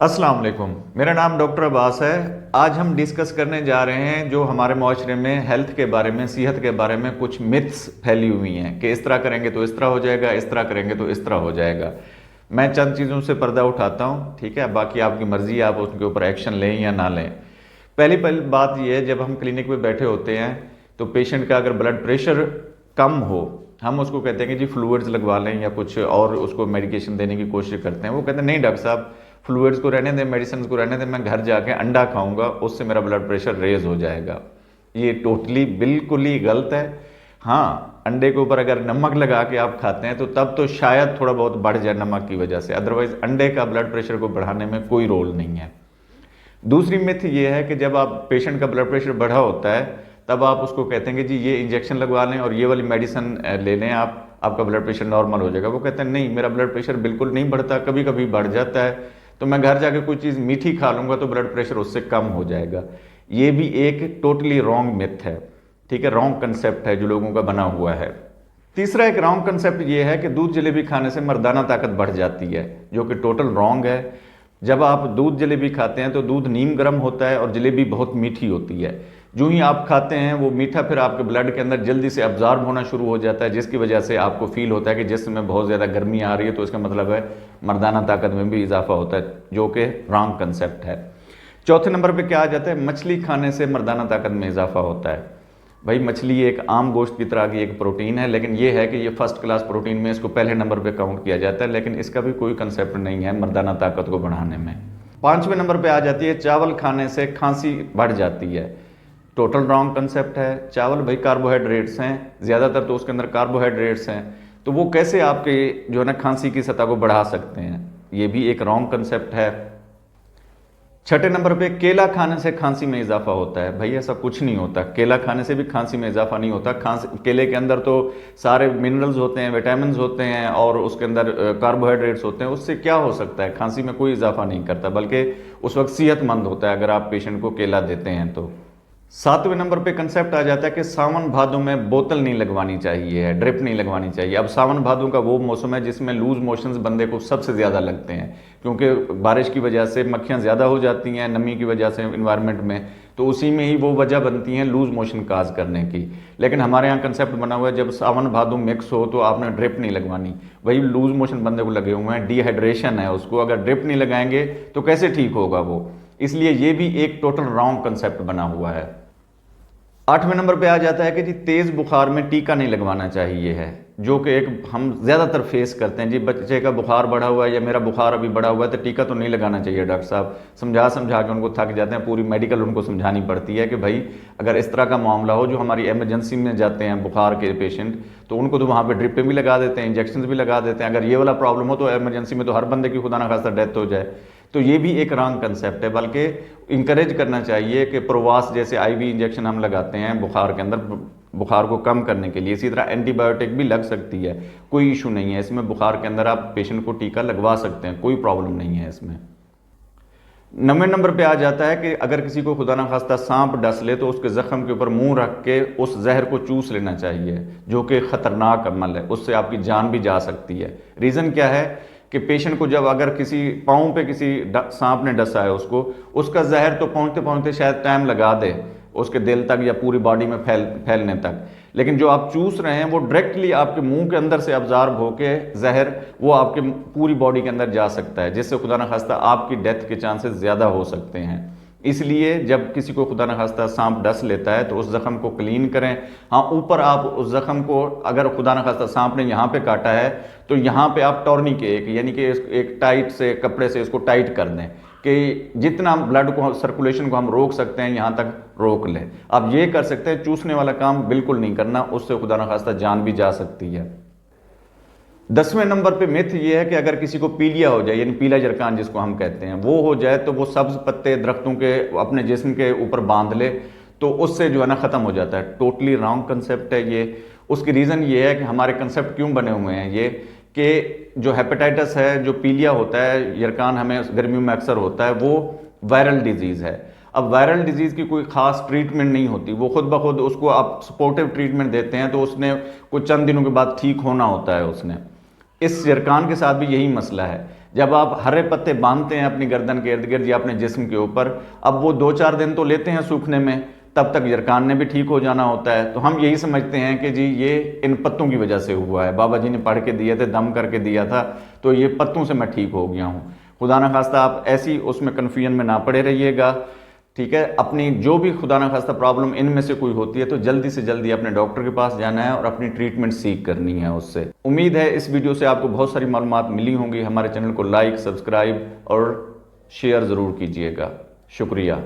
अस्सलाम वालेकुम। मेरा नाम डॉक्टर अब्बास है। आज हम डिस्कस करने जा रहे हैं जो हमारे माशरे में हेल्थ के बारे में, सेहत के बारे में कुछ मिथ्स फैली हुई हैं कि इस तरह करेंगे तो इस तरह हो जाएगा, इस तरह करेंगे तो इस तरह हो जाएगा। मैं चंद चीज़ों से पर्दा उठाता हूँ, ठीक है। बाकी आपकी मर्ज़ी, आप उसके ऊपर एक्शन लें या ना लें। पहली पहली बात यह है, जब हम क्लिनिक में बैठे होते हैं तो पेशेंट का अगर ब्लड प्रेशर कम हो, हम उसको कहते हैं कि जी फ्लूइड्स लगवा लें या कुछ और उसको मेडिकेशन देने की कोशिश करते हैं। वो कहते हैं नहीं डॉक्टर साहब, फ्लूइड्स को रहने दें, मेडिसिन को रहने दें, मैं घर जाके अंडा खाऊंगा, उससे मेरा ब्लड प्रेशर रेज हो जाएगा। ये टोटली बिल्कुल ही गलत है। हाँ, अंडे के ऊपर अगर नमक लगा के आप खाते हैं तो तब तो शायद थोड़ा बहुत बढ़ जाए नमक की वजह से, अदरवाइज अंडे का ब्लड प्रेशर को बढ़ाने में कोई रोल नहीं है। दूसरी मिथ ये है कि जब आप पेशेंट का ब्लड प्रेशर बढ़ा होता है तब आप उसको कहते हैं कि जी ये इंजेक्शन लगवा लें और ये वाली मेडिसिन ले लें, आपका ब्लड प्रेशर नॉर्मल हो जाएगा। वो कहते हैं नहीं, मेरा ब्लड प्रेशर बिल्कुल नहीं बढ़ता, कभी कभी बढ़ जाता है, तो मैं घर जाके कोई चीज़ मीठी खा लूँगा तो ब्लड प्रेशर उससे कम हो जाएगा। ये भी एक टोटली रॉन्ग मिथ है, ठीक है, रॉन्ग कंसेप्ट है जो लोगों का बना हुआ है। तीसरा एक रॉन्ग कंसेप्ट ये है कि दूध जलेबी खाने से मर्दाना ताकत बढ़ जाती है, जो कि टोटल रॉन्ग है। जब आप दूध जलेबी खाते हैं तो दूध नीम गर्म होता है और जलेबी बहुत मीठी होती है। जो ही आप खाते हैं वो मीठा फिर आपके ब्लड के अंदर जल्दी से अब्जॉर्ब होना शुरू हो जाता है, जिसकी वजह से आपको फील होता है कि जिस्म में बहुत ज़्यादा गर्मी आ रही है, तो इसका मतलब है मर्दाना ताकत में भी इजाफा होता है, जो कि रॉन्ग कंसेप्ट है। चौथे नंबर पे क्या आ जाता है, मछली खाने से मर्दाना ताकत में इजाफा होता है। भाई मछली एक आम गोश्त की तरह की एक प्रोटीन है, लेकिन ये है कि ये फर्स्ट क्लास प्रोटीन में इसको पहले नंबर पे काउंट किया जाता है, लेकिन इसका भी कोई कंसेप्ट नहीं है मर्दाना ताकत को बढ़ाने में। पांचवें नंबर पे आ जाती है चावल खाने से खांसी बढ़ जाती है। टोटल रॉन्ग कंसेप्ट है। चावल भाई कार्बोहाइड्रेट्स हैं, ज़्यादातर तो उसके अंदर कार्बोहाइड्रेट्स हैं, तो वो कैसे आपके जो है ना खांसी की सतह को बढ़ा सकते हैं, ये भी एक रॉन्ग कंसेप्ट है। छठे नंबर पे केला खाने से खांसी में इजाफा होता है। भाई ऐसा कुछ नहीं होता, केला खाने से भी खांसी में इजाफा नहीं होता। केले के अंदर तो सारे मिनरल्स होते हैं, विटामिन होते हैं और उसके अंदर कार्बोहाइड्रेट्स होते हैं, उससे क्या हो सकता है, खांसी में कोई इजाफा नहीं करता, बल्कि उस वक्त सेहतमंद होता है अगर आप पेशेंट को केला देते हैं तो। सातवें नंबर पे कंसेप्ट आ जाता है कि सावन भादों में बोतल नहीं लगवानी चाहिए, ड्रिप नहीं लगवानी चाहिए। अब सावन भादों का वो मौसम है जिसमें लूज मोशंस बंदे को सबसे ज़्यादा लगते हैं, क्योंकि बारिश की वजह से मक्खियाँ ज़्यादा हो जाती हैं, नमी की वजह से इन्वायरमेंट में, तो उसी में ही वो वजह बनती हैं लूज मोशन काज करने की। लेकिन हमारे यहाँ कंसेप्ट बना हुआ है जब सावन भादों मिक्स हो तो आपने ड्रिप नहीं लगवानी। वही लूज मोशन बंदे को लगे हुए हैं, डिहाइड्रेशन है उसको, अगर ड्रिप नहीं लगाएंगे तो कैसे ठीक होगा वो। इसलिए ये भी एक टोटल रॉन्ग कंसेप्ट बना हुआ है। आठवें नंबर पे आ जाता है कि जी तेज बुखार में टीका नहीं लगवाना चाहिए है, जो कि एक हम ज़्यादातर फेस करते हैं। जी बच्चे का बुखार बढ़ा हुआ है या मेरा बुखार अभी बढ़ा हुआ है तो टीका तो नहीं लगाना चाहिए डॉक्टर साहब। समझा समझा के उनको थक जाते हैं, पूरी मेडिकल उनको समझानी पड़ती है कि भाई अगर इस तरह का मामला हो, जो हमारी इमरजेंसी में जाते हैं बुखार के पेशेंट, तो उनको तो वहाँ पे ड्रिपें भी लगा देते हैं, इंजेक्शन भी लगा देते हैं। अगर ये वाला प्रॉब्लम हो तो इमरजेंसी में तो हर बंदे की खुदा ना खास्ता डेथ हो जाए, तो ये भी एक रॉन्ग कंसेप्ट है। बल्कि इंकरेज करना चाहिए कि प्रवास जैसे आईवी इंजेक्शन हम लगाते हैं बुखार के अंदर, बुखार को कम करने के लिए, इसी तरह एंटीबायोटिक भी लग सकती है, कोई इशू नहीं है इसमें। बुखार के अंदर आप पेशेंट को टीका लगवा सकते हैं, कोई प्रॉब्लम नहीं है इसमें। 9वें नंबर पे आ जाता है कि अगर किसी को खुदा ना खास्ता सांप डस ले तो उसके जख्म के ऊपर मुंह रख के उस जहर को चूस लेना चाहिए, जो कि खतरनाक अमल है, उससे आपकी जान भी जा सकती है। रीज़न क्या है कि पेशेंट को जब अगर किसी पाँव पे किसी सांप ने डसा है उसको, उसका जहर तो पहुंचते पहुंचते शायद टाइम लगा दे उसके दिल तक या पूरी बॉडी में फैलने तक, लेकिन जो आप चूस रहे हैं वो डायरेक्टली आपके मुंह के अंदर से अब्जॉर्ब होके जहर वो आपके पूरी बॉडी के अंदर जा सकता है, जिससे खुदा न खास्ता आपकी डेथ के चांसेस ज़्यादा हो सकते हैं। इसलिए जब किसी को खुदा न खास्ता सांप डस लेता है तो उस जख्म को क्लीन करें। हाँ, ऊपर आप उस जख्म को, अगर खुदा न खास्ता सांप ने यहाँ पे काटा है तो यहाँ पे आप टॉर्निकेट यानी कि एक टाइट से कपड़े से इसको टाइट कर दें कि जितना ब्लड को, सर्कुलेशन को हम रोक सकते हैं यहाँ तक रोक लें। आप ये कर सकते हैं, चूसने वाला काम बिल्कुल नहीं करना, उससे खुदा न खास्ता जान भी जा सकती है। 10वें नंबर पे मिथ ये है कि अगर किसी को पीलिया हो जाए, यानी पीला जरकान जिसको हम कहते हैं, वो हो जाए तो वो सब्ज पत्ते दरख्तों के अपने जिस्म के ऊपर बांध ले तो उससे जो है ना ख़त्म हो जाता है। टोटली रॉन्ग कंसेप्ट है ये। उसकी रीज़न ये है कि हमारे कंसेप्ट क्यों बने हुए हैं ये, कि जो हेपेटाइटिस है, जो पीलिया होता है, यरकान हमें गर्मियों में अक्सर होता है, वो वायरल डिजीज़ है। अब वायरल डिजीज़ की कोई ख़ास ट्रीटमेंट नहीं होती, वो खुद ब खुद उसको आप सपोर्टिव ट्रीटमेंट देते हैं तो उसने कुछ चंद दिनों के बाद ठीक होना होता है उसने। इस यरकान के साथ भी यही मसला है। जब आप हरे पत्ते बांधते हैं अपनी गर्दन के इर्द गिर्द या अपने जिस्म के ऊपर, अब वो 2-4 दिन तो लेते हैं सूखने में, तब तक यरकान ने भी ठीक हो जाना होता है। तो हम यही समझते हैं कि जी ये इन पत्तों की वजह से हुआ है, बाबा जी ने पढ़ के दिए थे, दम करके दिया था, तो ये पत्तों से मैं ठीक हो गया हूँ। खुदा ना खास्ता आप ऐसी उसमें कन्फ्यूजन में ना पड़े रहिएगा, ठीक है। अपनी जो भी खुदा ना खास्ता प्रॉब्लम इनमें से कोई होती है तो जल्दी से जल्दी अपने डॉक्टर के पास जाना है और अपनी ट्रीटमेंट सीख करनी है उससे। उम्मीद है इस वीडियो से आपको बहुत सारी मालूमात मिली होंगी। हमारे चैनल को लाइक, सब्सक्राइब और शेयर ज़रूर कीजिएगा। शुक्रिया।